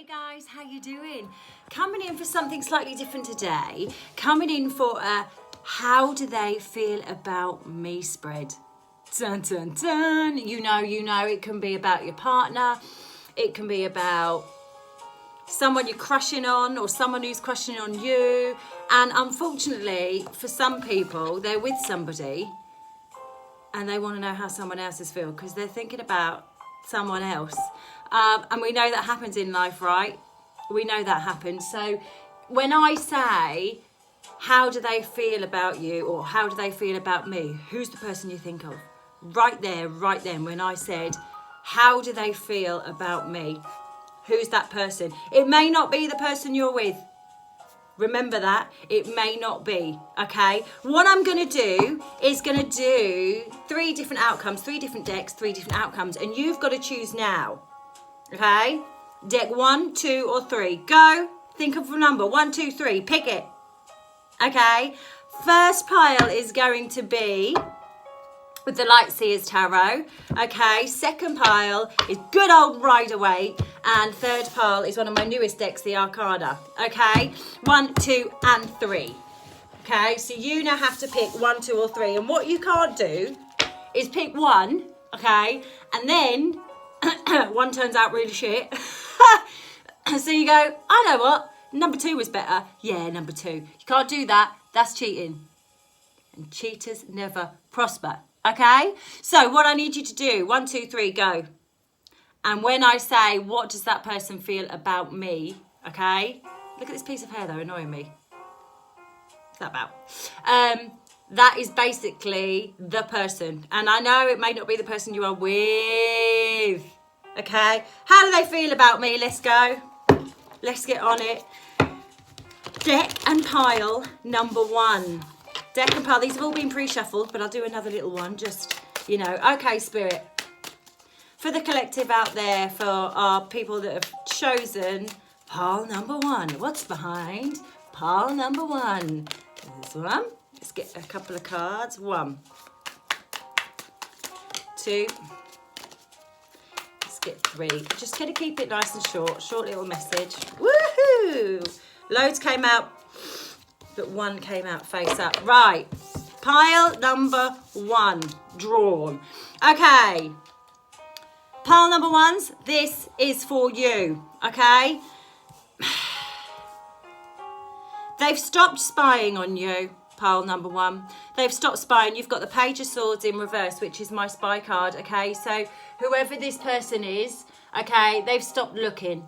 Hey guys, how you doing? Coming in for something slightly different today. Coming in for a how do they feel about me spread. Dun, dun, dun. You know, it can be about your partner. It can be about someone you're crushing on or someone who's crushing on you. And unfortunately, for some people, they're with somebody and they want to know how someone else is feel because they're thinking about someone else. And we know that happens in life, right? We know that happens. So when I say, how do they feel about you or how do they feel about me? Who's the person you think of? Right there, right then, when I said, how do they feel about me? Who's that person? It may not be the person you're with. Remember that. It may not be, okay? What I'm going to do is going to do 3 different outcomes, 3 different decks, 3 different outcomes, and you've got to choose now, okay? Deck 1, 2, or 3. Go. Think of a number. 1, 2, 3. Pick it, okay? First pile is going to be with the Light Seers Tarot, okay? Second pile is good old Rider-Waite, and third pile is one of my newest decks, the Arcana, okay? 1, 2, and 3, okay? So you now have to pick 1, 2, or 3, and what you can't do is pick 1, okay? And then 1 turns out really shit. So you go, I know what, number 2 was better. Yeah, number 2. You can't do that. That's cheating. And cheaters never prosper. Okay, so what I need you to do, 1, 2, 3, go. And when I say, what does that person feel about me? Okay, look at this piece of hair though, annoying me. What's that about? That is basically the person. And I know it may not be the person you are with. Okay, how do they feel about me? Let's go. Let's get on it. Deck and pile number 1. Deck and pile, these have all been pre-shuffled, but I'll do another little one, just, you know. Okay, Spirit. For the collective out there, for our people that have chosen pile number 1. What's behind pile number 1? This one. Let's get a couple of cards. 1, 2. Let's get 3. Just going to keep it nice and short. Short little message. Woohoo! Loads came out. But 1 came out face up. Right, pile number 1 drawn. Okay, pile number 1s, this is for you, okay? They've stopped spying on you, pile number 1. They've stopped spying. You've got the Page of Swords in reverse, which is my spy card, okay? So whoever this person is, okay, they've stopped looking.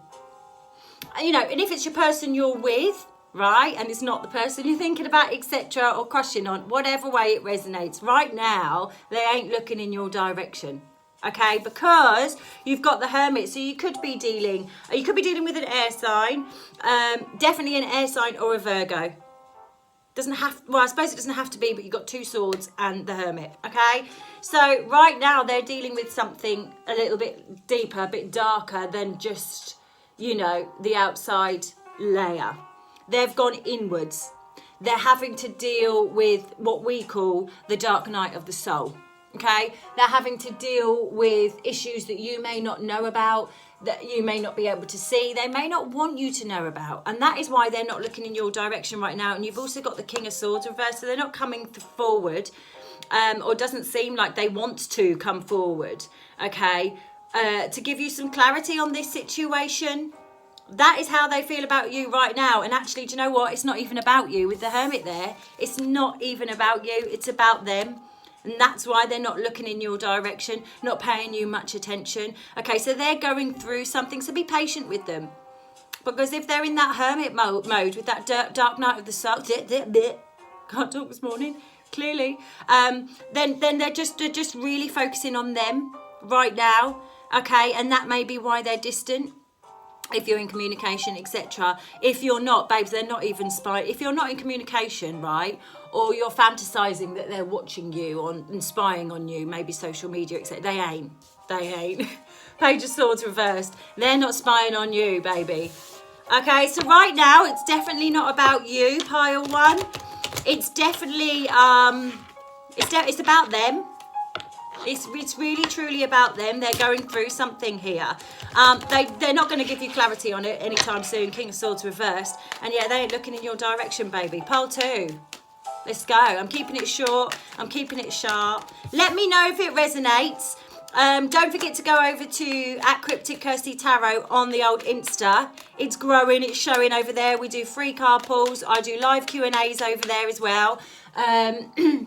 You know, and if it's your person you're with, right, and it's not the person you're thinking about, etc., or crushing on, whatever way it resonates, right now they ain't looking in your direction, okay? Because you've got the Hermit, so you could be dealing with an air sign, definitely an air sign or a Virgo. Doesn't have, well, I suppose it doesn't have to be, but you've got 2 swords and the Hermit, okay? So right now they're dealing with something a little bit deeper, a bit darker than just, you know, the outside layer. They've gone inwards. They're having to deal with what we call the dark night of the soul, okay? They're having to deal with issues that you may not know about, that you may not be able to see, they may not want you to know about. And that is why they're not looking in your direction right now. And you've also got the King of Swords reversed, so they're not coming forward, or doesn't seem like they want to come forward, okay? To give you some clarity on this situation, that is how they feel about you right now. And actually, do you know what? It's not even about you with the Hermit there. It's not even about you. It's about them. And that's why they're not looking in your direction, not paying you much attention. Okay, so they're going through something, so be patient with them. Because if they're in that Hermit mode with that dark night of the soul, can't talk this morning, clearly, then they're just really focusing on them right now. Okay, and that may be why they're distant. If you're in communication, etc. If you're not, babes, they're not even spying. If you're not in communication, right, or you're fantasizing that they're watching you and spying on you, maybe social media, etc. They ain't. Page of Swords reversed. They're not spying on you, baby. Okay, so right now, it's definitely not about you, pile 1. It's definitely, it's about them. It's really truly about them. They're going through something here. They're not going to give you clarity on it anytime soon. King of Swords reversed. And yeah, they ain't looking in your direction, baby. Pile 2. Let's go. I'm keeping it short. I'm keeping it sharp. Let me know if it resonates. Don't forget to go over to @CrypticKirstyTarot on the old Insta. It's growing, it's showing over there. We do free card pulls. I do live Q&As over there as well.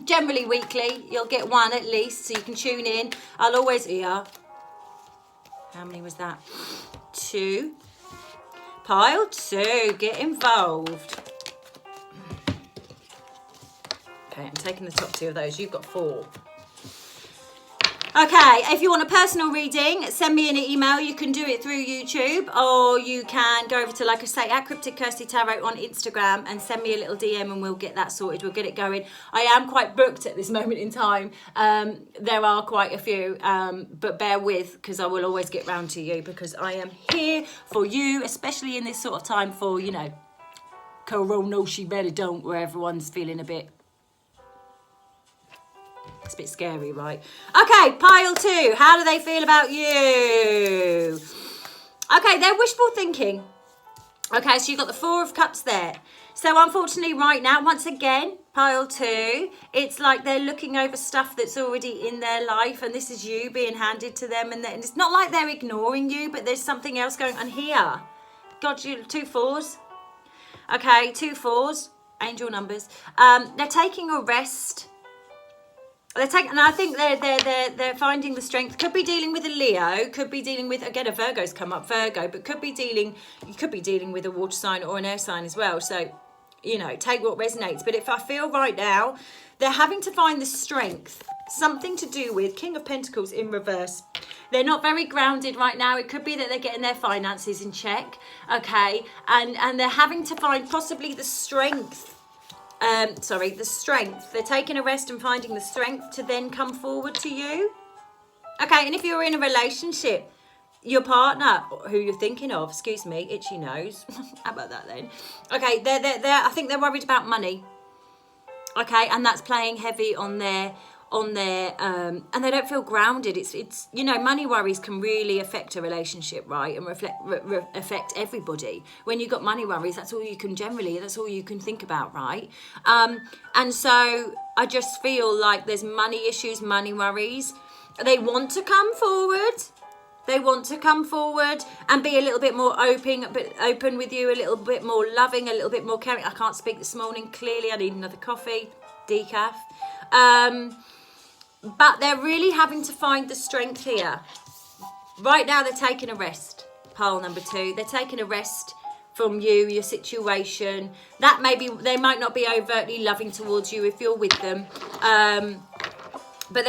Generally weekly. You'll get one at least, so you can tune in. I'll always hear. How many was that? 2. Pile 2. Get involved. Okay, I'm taking the top 2 of those. You've got 4. Okay, if you want a personal reading, send me an email. You can do it through YouTube, or you can go over to, like I say, @CrypticKirstyTarot on Instagram and send me a little DM and we'll get that sorted. We'll get it going. I am quite booked at this moment in time. There are quite a few, but bear with, because I will always get round to you, because I am here for you, especially in this sort of time for, you know, Corona, she better don't, where everyone's feeling a bit... It's a bit scary, right? Okay, pile 2. How do they feel about you? Okay, they're wishful thinking. Okay, so you've got the 4 of Cups there. So unfortunately right now, once again, pile 2, it's like they're looking over stuff that's already in their life, and this is you being handed to them, and it's not like they're ignoring you, but there's something else going on here. God, you 2 4s. Okay, 2 4s, angel numbers. They're taking a rest. And I think they're finding the strength. Could be dealing with a Leo. Could be dealing with, again, a Virgo's come up, Virgo. But you could be dealing with a water sign or an air sign as well. So, you know, take what resonates. But if I feel right now, they're having to find the strength. Something to do with King of Pentacles in reverse. They're not very grounded right now. It could be that they're getting their finances in check. Okay. And they're having to find possibly the strength. The strength. They're taking a rest and finding the strength to then come forward to you. Okay, and if you're in a relationship, your partner, who you're thinking of, excuse me, itchy nose. How about that then? Okay, I think they're worried about money. Okay, and that's playing heavy on their and they don't feel grounded. It's you know, money worries can really affect a relationship, right, and affect everybody. When you've got money worries, that's all you can think about, right? And so I just feel like there's money issues, money worries. They want to come forward. They want to come forward and be a little bit more open with you, a little bit more loving, a little bit more caring. I can't speak this morning clearly. I need another coffee, decaf. But they're really having to find the strength here. Right now, they're taking a rest. Pile number 2. They're taking a rest from you, your situation. That they might not be overtly loving towards you if you're with them. But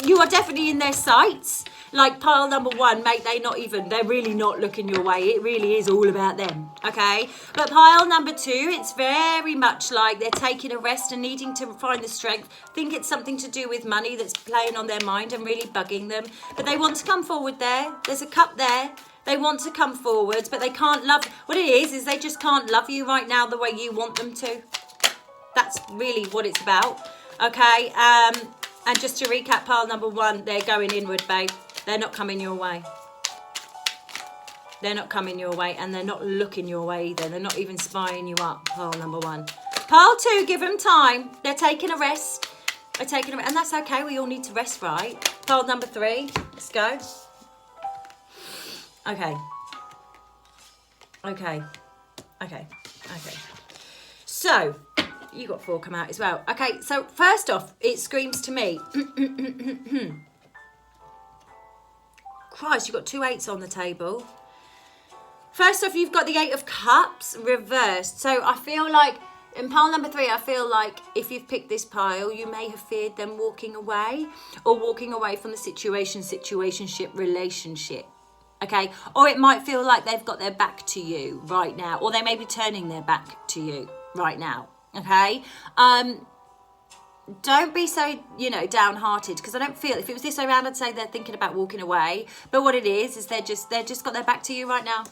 you are definitely in their sights. Like pile number 1, mate, they're really not looking your way. It really is all about them, okay? But pile number 2, it's very much like they're taking a rest and needing to find the strength. I think it's something to do with money that's playing on their mind and really bugging them. But they want to come forward there. There's a cup there. They want to come forward, but they can't love. What it is they just can't love you right now the way you want them to. That's really what it's about, okay? And just to recap, pile number 1, they're going inward, babe. They're not coming your way. They're not coming your way, and they're not looking your way either. They're not even spying you up, pile number 1. Pile 2, give them time. They're taking a rest. And that's okay. We all need to rest, right? Pile number 3, let's go. Okay. So, you got 4 come out as well. Okay, so first off, it screams to me. Christ, you've got 2 8s on the table. First off, you've got the 8 of Cups reversed. So I feel like, in pile number 3, I feel like if you've picked this pile, you may have feared them walking away, or walking away from the situationship, relationship. Okay, or it might feel like they've got their back to you right now, or they may be turning their back to you right now. Okay, don't be so, you know, downhearted, because I don't feel, if it was this way around, I'd say they're thinking about walking away. But what it is they're just got their back to you right now.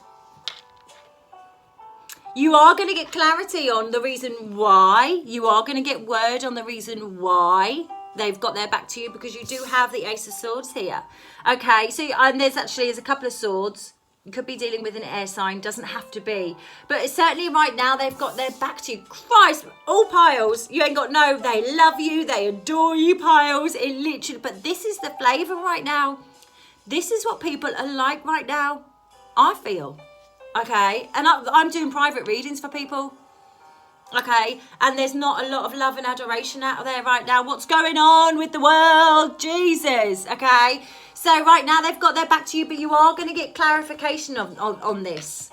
You are going to get clarity on the reason why. You are going to get word on the reason why. They've got their back to you because you do have the Ace of Swords here. Okay, so and there's a couple of swords. You could be dealing with an air sign, doesn't have to be. But it's certainly right now they've got their back to you. Christ, all piles. You ain't got no, they love you, they adore you, piles. It literally, but this is the flavour right now. This is what people are like right now, I feel. Okay, and I'm doing private readings for people. Okay, and there's not a lot of love and adoration out there right now. What's going on with the world? Jesus, okay? So right now they've got their back to you, but you are going to get clarification on this.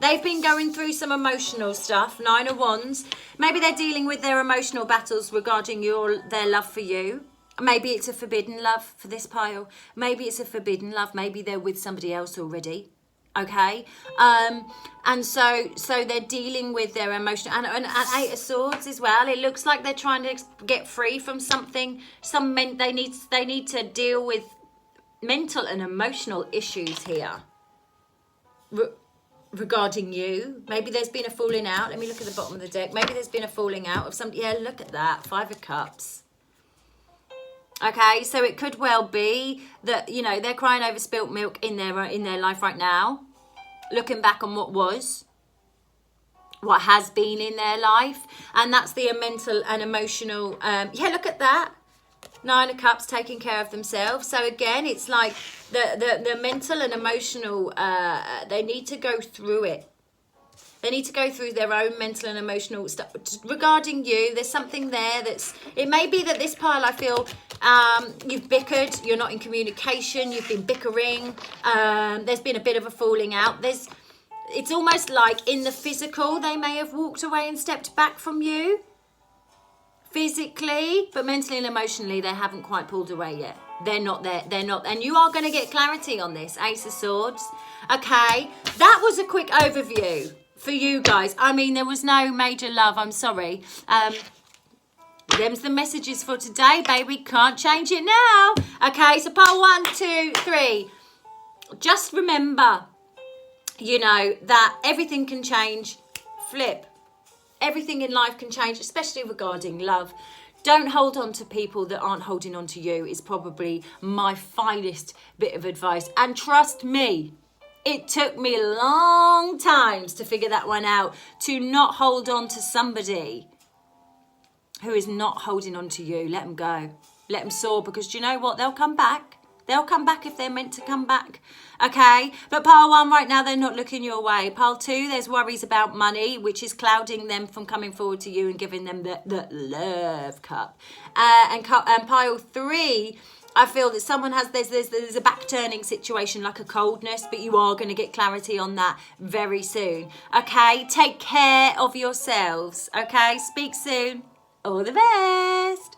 They've been going through some emotional stuff, 9 of Wands. Maybe they're dealing with their emotional battles regarding their love for you. Maybe it's a forbidden love for this pile. Maybe it's a forbidden love. Maybe they're with somebody else already. Okay, and so they're dealing with their emotional and 8 of Swords as well. It looks like they're trying to get free from something. They need to deal with mental and emotional issues here regarding you. Maybe there's been a falling out. Let me look at the bottom of the deck. Maybe there's been a falling out of something. Yeah, look at that, 5 of Cups. Okay, so it could well be that, you know, they're crying over spilt milk in their life right now, looking back on what has been in their life, and that's the mental and emotional. Yeah, look at that, 9 of Cups, taking care of themselves. So again, it's like the mental and emotional. They need to go through it. They need to go through their own mental and emotional stuff regarding you. There's something there it may be that this pile, I feel, you've bickered, you're not in communication, you've been bickering, there's been a bit of a falling out. It's almost like in the physical, they may have walked away and stepped back from you physically, but mentally and emotionally, they haven't quite pulled away yet. They're not there. And you are going to get clarity on this, Ace of Swords. Okay, that was a quick overview for you guys. I mean, there was no major love, I'm sorry. Them's the messages for today, baby. Can't change it now. Okay, so pile 1, 2, 3. Just remember, you know, that everything can change. Flip. Everything in life can change, especially regarding love. Don't hold on to people that aren't holding on to you is probably my finest bit of advice. And trust me, it took me long times to figure that one out, to not hold on to somebody who is not holding on to you. Let them go. Let them soar, because do you know what? They'll come back. They'll come back if they're meant to come back. Okay? But pile 1 right now, they're not looking your way. Pile 2, there's worries about money, which is clouding them from coming forward to you and giving them the love cup. And pile 3, I feel that someone there's a back turning situation, like a coldness, but you are going to get clarity on that very soon. Okay? Take care of yourselves. Okay? Speak soon. All the best.